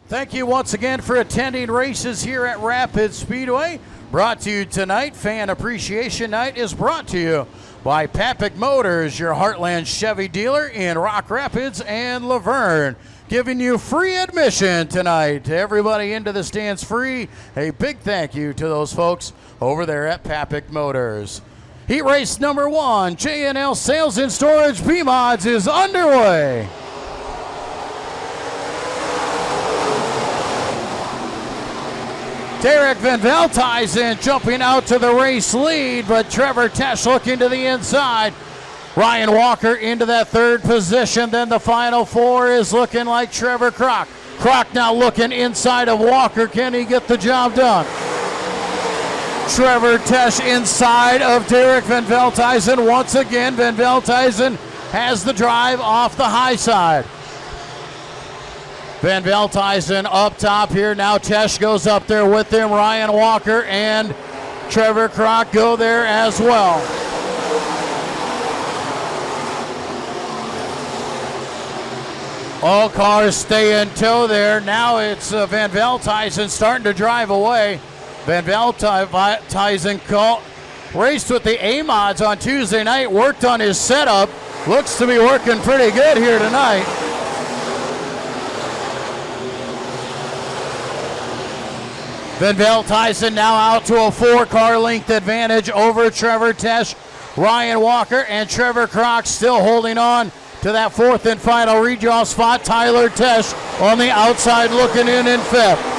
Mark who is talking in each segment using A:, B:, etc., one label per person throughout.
A: Thank you once again for attending races here at Rapid Speedway. Brought to you tonight, Fan Appreciation Night is brought to you by Papik Motors, your Heartland Chevy dealer in Rock Rapids and Laverne. Giving you free admission tonight. Everybody into the stands free. A big thank you to those folks over there at Papik Motors. Heat race number 1, J&L Sales and Storage B-Mods is underway. Derek Van Veldhuizen jumping out to the race lead, but Trevor Tesh looking to the inside. Ryan Walker into that third position. Then the final 4 is looking like Trevor Kroc. Kroc now looking inside of Walker. Can he get the job done? Trevor Tesh inside of Derek Van Veldhuizen. Once again, Van Veldhuizen has the drive off the high side. Van Veldhuizen up top here. Now Tesh goes up there with him. Ryan Walker and Trevor Kroc go there as well. All cars stay in tow there. Now it's Van Veldhuizen starting to drive away. Van Veldhuizen raced with the A-Mods on Tuesday night, worked on his setup. Looks to be working pretty good here tonight. Van Veldhuizen now out to a 4-car length advantage over Trevor Tesh. Ryan Walker and Trevor Kroc still holding on to that 4th and final redraw spot. Tyler Tesh on the outside looking in 5th.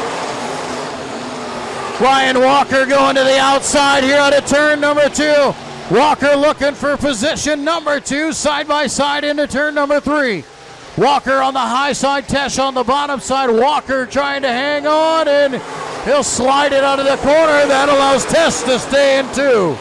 A: Ryan Walker going to the outside here out of turn number 2. Walker looking for position number 2, side by side into turn number 3. Walker on the high side, Tesh on the bottom side. Walker trying to hang on, and he'll slide it out of the corner. That allows Tesh to stay in 2.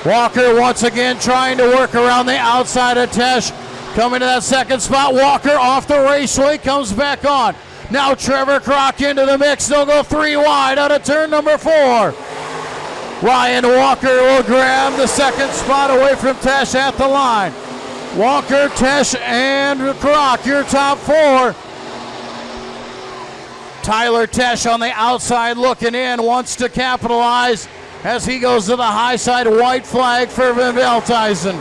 A: Walker once again trying to work around the outside of Tesh. Coming to that second spot. Walker off the raceway, comes back on. Now Trevor Kroc into the mix. They'll go 3 wide out of turn number 4. Ryan Walker will grab the second spot away from Tesh at the line. Walker, Tesh, and Kroc, your top 4. Tyler Tesh on the outside looking in, wants to capitalize as he goes to the high side. White flag for Van Veldhuizen.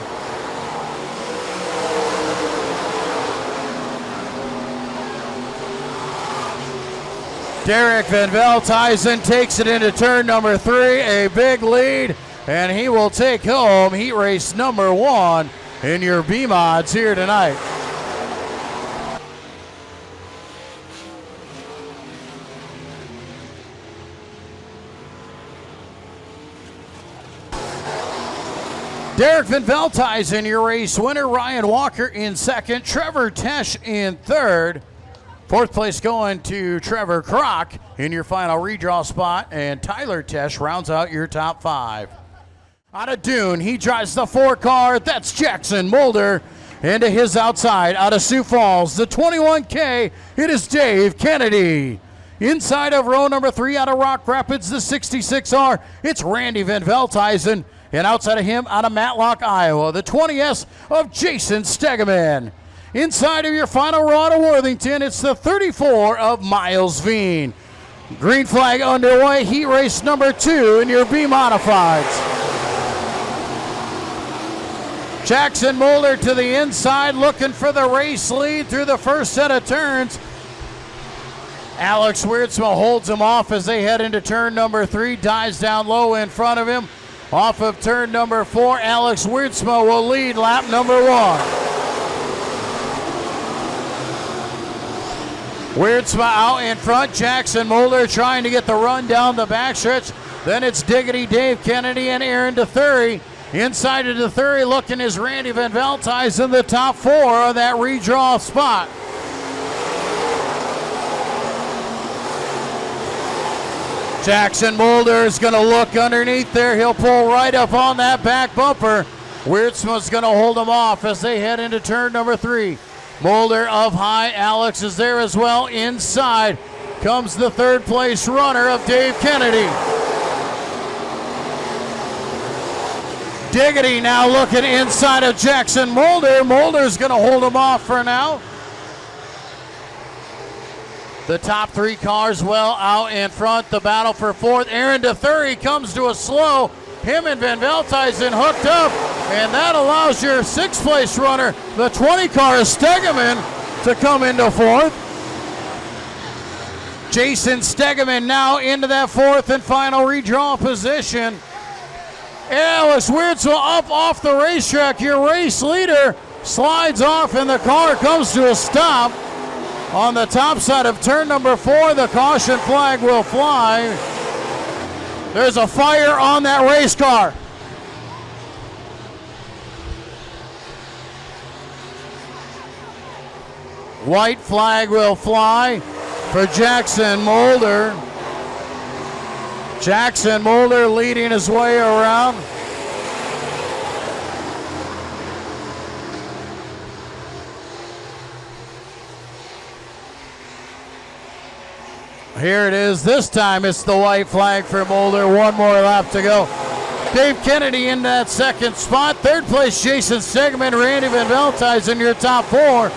A: Derek Van Veldhuizen takes it into turn number 3, a big lead, and he will take home heat race number 1 in your B-Mods here tonight. Derek Van Veldhuizen, your race winner. Ryan Walker in 2nd. Trevor Tesh in 3rd. 4th place going to Trevor Kroc in your final redraw spot. And Tyler Tesh rounds out your top 5. Out of Dune, he drives the 4-car. That's Jackson Mulder into his outside. Out of Sioux Falls, the 21K, it is Dave Kennedy. Inside of row number 3 out of Rock Rapids, the 66R, it's Randy Van Veldhuizen. And outside of him, out of Matlock, Iowa, the 20S of Jason Stegeman. Inside of your final row out of Worthington, it's the 34 of Miles Veen. Green flag underway, heat race number 2 in your B-Modifieds. Jackson Mulder to the inside, looking for the race lead through the first set of turns. Alex Weirdsma holds him off as they head into turn number 3, dives down low in front of him. Off of turn number 4, Alex Weirdsma will lead lap number 1. Weirdsma out in front, Jackson Mulder trying to get the run down the backstretch. Then it's Diggity Dave Kennedy and Aaron DeThury. Inside of DeThury looking is Randy Van Veldhuizen, the top 4 of that redraw spot. Jackson Mulder is going to look underneath there. He'll pull right up on that back bumper. Weirdsma's going to hold him off as they head into turn number 3. Mulder up high. Alex is there as well. Inside comes the 3rd place runner of Dave Kennedy. Diggity now looking inside of Jackson Mulder. Mulder's going to hold him off for now. The top three cars well out in front. The battle for fourth. Aaron DeThury comes to a slow. Him and Van Veldhuizen hooked up, and that allows your sixth place runner, the 20 car Stegeman, to come into fourth. Jason Stegeman now into that fourth and final redraw position. Alex Weirdsville up off the racetrack. Your race leader slides off, and the car comes to a stop. On the top side of turn number 4, the caution flag will fly. There's a fire on that race car. White flag will fly for Jackson Mulder. Jackson Mulder leading his way around. Here it is. This time it's the white flag for Mulder. One more lap to go. Dave Kennedy in that second spot. Third place, Jason Stegeman, Randy Van Veldhuizen in your top 4.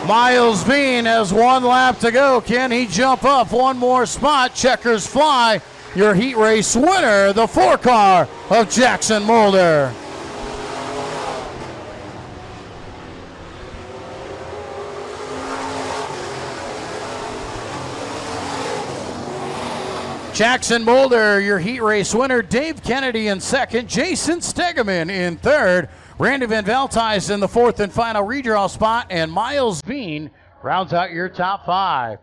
A: Miles Bean has one lap to go. Can he jump up one more spot? Checkers fly. Your heat race winner, the 4 car of Jackson Mulder. Jackson Mulder, your heat race winner. Dave Kennedy in second. Jason Stegeman in third. Randy Van Veldhuizen in the fourth and final redraw spot. And Miles Bean rounds out your top 5.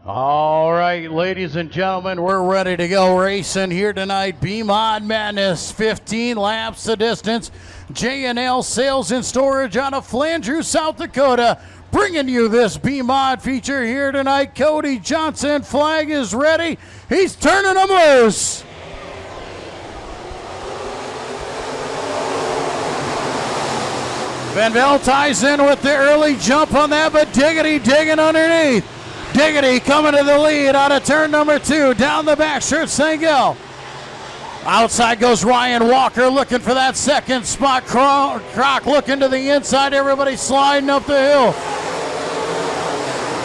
A: All right, ladies and gentlemen, we're ready to go racing here tonight. B-Mod Madness, 15 laps the distance. J&L Sales and Storage out of Flandreau, South Dakota, bringing you this B-Mod feature here tonight. Cody Johnson, flag is ready. He's turning them loose. Van Veldhuizen with the early jump on that, but Diggity digging underneath. Diggity coming to the lead out of turn number 2. Down the backstretch, Sengel. Outside goes Ryan Walker looking for that second spot. Croc looking to the inside. Everybody sliding up the hill.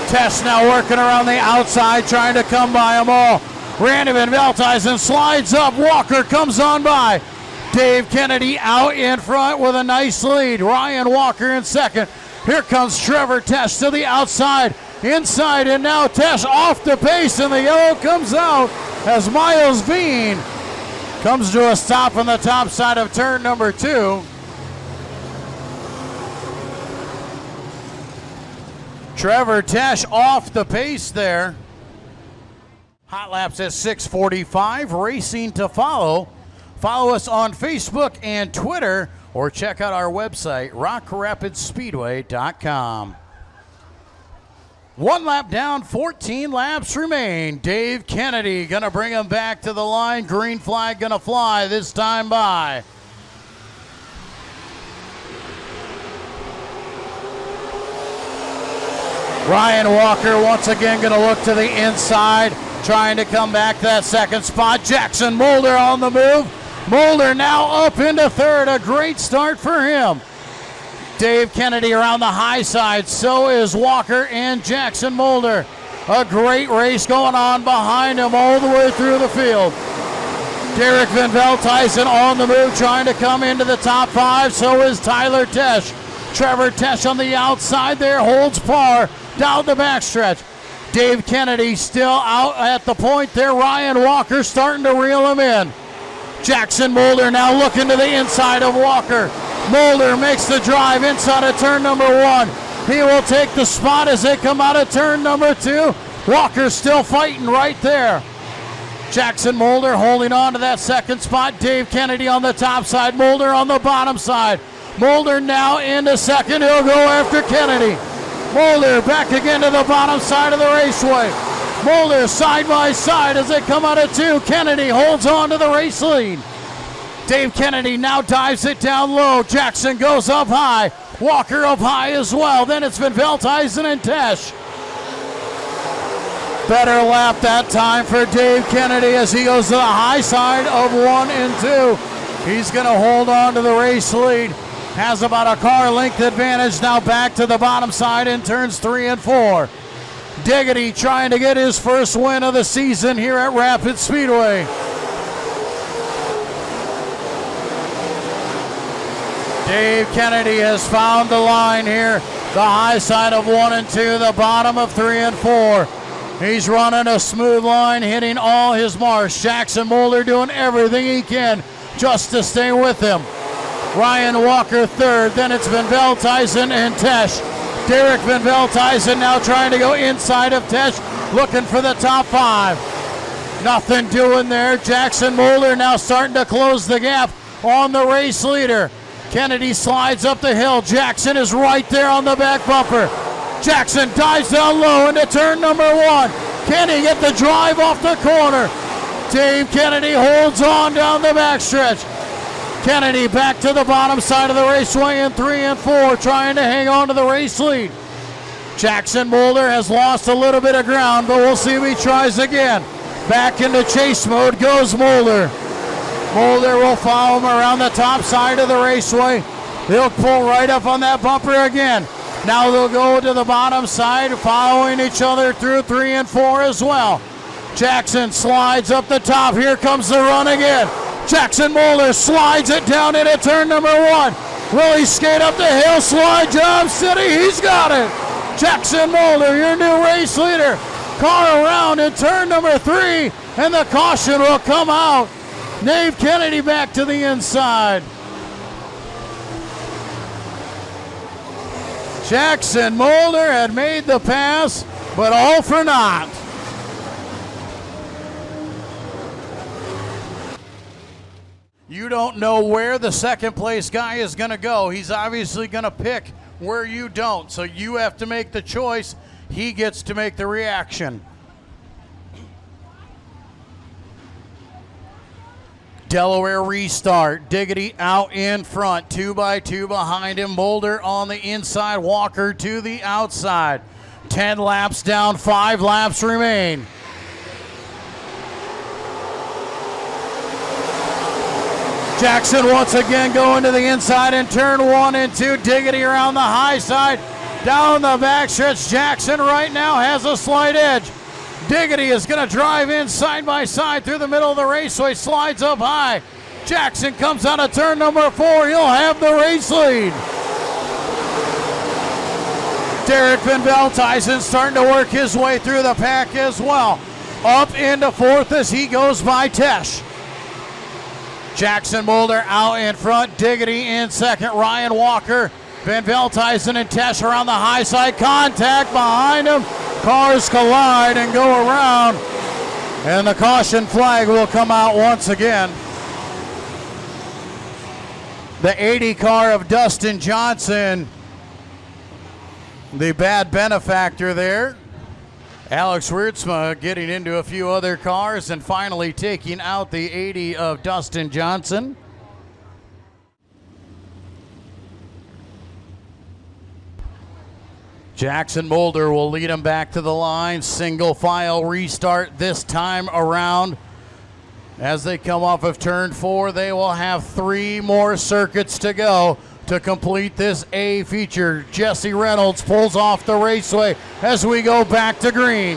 A: Tess now working around the outside, trying to come by them all. Randy Van Veldhuizen slides up. Walker comes on by. Dave Kennedy out in front with a nice lead. Ryan Walker in second. Here comes Trevor Tess to the outside. Inside, and now Tesh off the pace, and the yellow comes out as Miles Bean comes to a stop on the top side of turn number 2. Trevor Tesh off the pace there. Hot laps at 6:45, racing to follow. Follow us on Facebook and Twitter, or check out our website, rockrapidspeedway.com. 1 lap down, 14 laps remain. Dave Kennedy gonna bring him back to the line. Green flag gonna fly this time by. Ryan Walker once again gonna look to the inside, trying to come back to that second spot. Jackson Mulder on the move. Mulder now up into third. A great start for him. Dave Kennedy around the high side. So is Walker and Jackson Mulder. A great race going on behind him all the way through the field. Derek Van Veldhuizen on the move, trying to come into the top 5. So is Tyler Tesh. Trevor Tesh on the outside there, holds par down the backstretch. Dave Kennedy still out at the point there. Ryan Walker starting to reel him in. Jackson Mulder now looking to the inside of Walker. Mulder makes the drive inside of turn number 1. He will take the spot as they come out of turn number 2. Walker still fighting right there. Jackson Mulder holding on to that second spot. Dave Kennedy on the top side. Mulder on the bottom side. Mulder now into second. He'll go after Kennedy. Mulder back again to the bottom side of the raceway. Mulder side by side as they come out of two. Kennedy holds on to the race lead. Dave Kennedy now dives it down low. Jackson goes up high. Walker up high as well. Then it's Van Veldhuizen and Tesch. Better lap that time for Dave Kennedy as he goes to the high side of 1 and 2. He's going to hold on to the race lead. Has about a car length advantage now back to the bottom side in turns 3 and 4. Diggity trying to get his first win of the season here at Rapid Speedway. Dave Kennedy has found the line here. The high side of 1 and 2, the bottom of 3 and 4. He's running a smooth line, hitting all his marks. Jackson Mulder doing everything he can just to stay with him. Ryan Walker third, then it's Van Veldhuizen and Tesch. Derek Van Veldhuizen now trying to go inside of Tesch, looking for the top 5. Nothing doing there. Jackson Mulder now starting to close the gap on the race leader. Kennedy slides up the hill. Jackson is right there on the back bumper. Jackson dives down low into turn number 1. Can he get the drive off the corner? Dave Kennedy holds on down the backstretch. Kennedy back to the bottom side of the raceway in 3 and 4, trying to hang on to the race lead. Jackson Mulder has lost a little bit of ground, but we'll see if he tries again. Back into chase mode goes Mulder. Mulder will follow him around the top side of the raceway. He'll pull right up on that bumper again. Now they'll go to the bottom side, following each other through 3 and 4 as well. Jackson slides up the top. Here comes the run again. Jackson Mulder slides it down into turn number 1. Will he skate up the hill? Slide job city. He's got it. Jackson Mulder, your new race leader. Car around in turn number 3, and the caution will come out. Dave Kennedy back to the inside. Jackson Mulder had made the pass, but all for naught. You don't know where the second place guy is going to go. He's obviously going to pick where you don't. So you have to make the choice. He gets to make the reaction. Delaware restart. Diggity out in front. 2x2 behind him. Mulder on the inside. Walker to the outside. 10 laps down. 5 laps remain. Jackson once again going to the inside in turn 1 and 2. Diggity around the high side. Down the backstretch. Jackson right now has a slight edge. Diggity is going to drive in side by side through the middle of the raceway. Slides up high. Jackson comes out of turn number 4. He'll have the race lead. Derek Van Veldhuizen starting to work his way through the pack as well. Up into 4th as he goes by Tesch. Jackson Mulder out in front. Diggity in 2nd. Ryan Walker, Van Veldhuizen and Tesch around the high side. Contact behind him. Cars collide and go around. And the caution flag will come out once again. The 80 car of Dustin Johnson, the bad benefactor there. Alex Wiertzma getting into a few other cars and finally taking out the 80 of Dustin Johnson. Jackson Mulder will lead him back to the line. Single file restart this time around. As they come off of turn 4, they will have 3 more circuits to go to complete this A feature. Jesse Reynolds pulls off the raceway as we go back to green.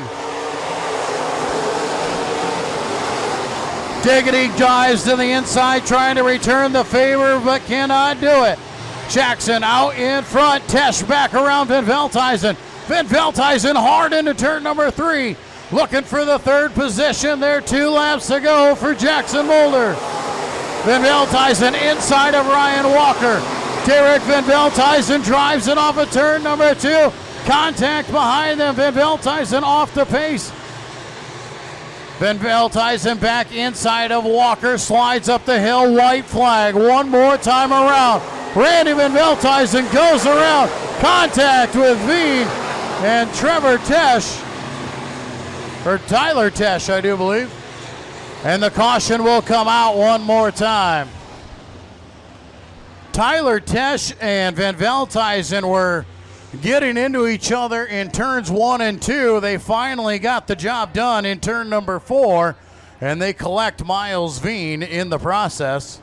A: Diggity dives to the inside trying to return the favor but cannot do it. Jackson out in front. Tesch back around Van Veldhuizen. Van Veldhuizen hard into turn number 3. Looking for the 3rd position. There 2 laps to go for Jackson Mulder. Van Veldhuizen inside of Ryan Walker. Derek Van Veldhuizen drives it off of turn number 2. Contact behind them. Van Veldhuizen off the pace. Van Veldhuizen back inside of Walker, slides up the hill, white flag. One more time around. Randy Van Veldhuizen goes around. Contact with Veen and Trevor Tesh, or Tyler Tesh, I do believe. And the caution will come out one more time. Tyler Tesh and Van Veldhuizen were getting into each other in turns 1 and 2. They finally got the job done in turn number 4, and they collect Miles Veen in the process.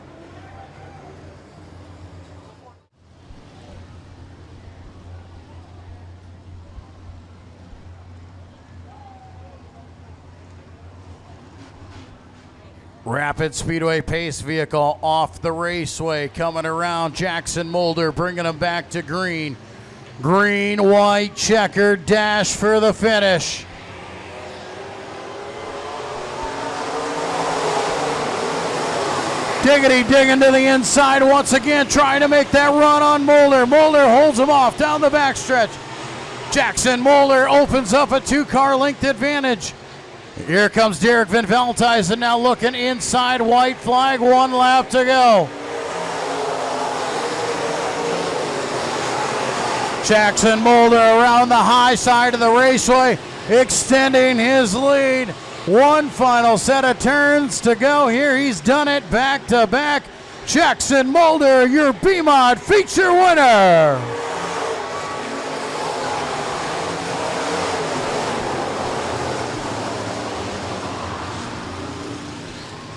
A: Rapid Speedway pace vehicle off the raceway, coming around. Jackson Mulder bringing him back to green. Green, white, checkered dash for the finish. Diggity digging to the inside once again, trying to make that run on Mulder. Mulder holds him off down the backstretch. Jackson Mulder opens up a 2-car length advantage. Here comes Derek Van Veldhuizen now looking inside, white flag, 1 lap to go. Jackson Mulder around the high side of the raceway, extending his lead. One final set of turns to go here. He's done it back to back. Jackson Mulder, your B-Mod feature winner.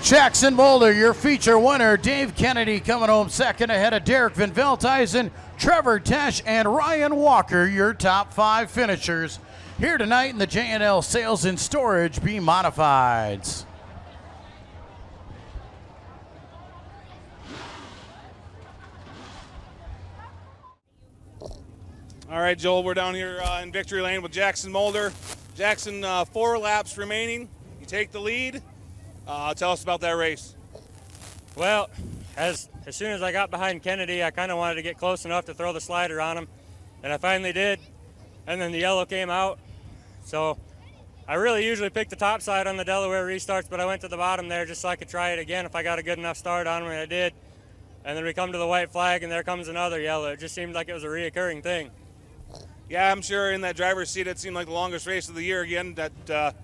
A: Jackson Mulder, your feature winner. Dave Kennedy coming home second ahead of Derek Van Veldhuizen, Trevor Tesh, and Ryan Walker, your top 5 finishers here tonight in the J&L Sales and Storage B-Modifieds.
B: All right, Joel, we're down here in Victory Lane with Jackson Mulder. Jackson, 4 laps remaining. You take the lead. Tell us about that race.
C: Well, as soon as I got behind Kennedy, I kind of wanted to get close enough to throw the slider on him, and I finally did, and then the yellow came out. So I really usually pick the top side on the Delaware restarts, but I went to the bottom there just so I could try it again if I got a good enough start on him, and I did. And then we come to the white flag, and there comes another yellow. It just seemed like it was a reoccurring thing.
B: Yeah, I'm sure in that driver's seat it seemed like the longest race of the year again. That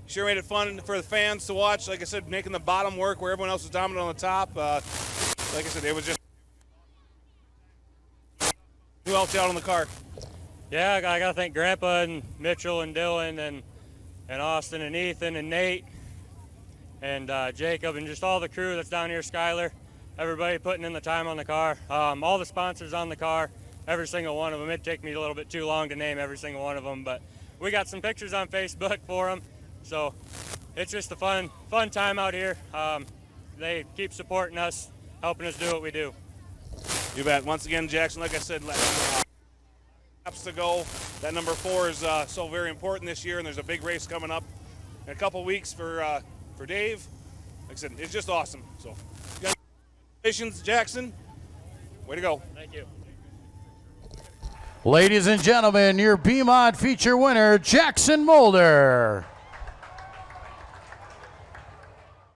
B: sure made it fun for the fans to watch. Like I said, making the bottom work where everyone else was dominant on the top. Like I said, it was just. Who else out on the car?
C: Yeah, I got to thank Grandpa and Mitchell and Dylan and Austin and Ethan and Nate and Jacob and just all the crew that's down here, Skyler. Everybody putting in the time on the car. All the sponsors on the car, every single one of them. It'd take me a little bit too long to name every single one of them, but we got some pictures on Facebook for them. So it's just a fun time out here. They keep supporting us, helping us do what we do.
B: You bet. Once again, Jackson, like I said, laps to go. That number 4 is so very important this year, and there's a big race coming up in a couple weeks for Dave. Like I said, it's just awesome. So congratulations, Jackson. Way to go.
C: Thank you.
A: Ladies and gentlemen, your B-Mod feature winner, Jackson Mulder.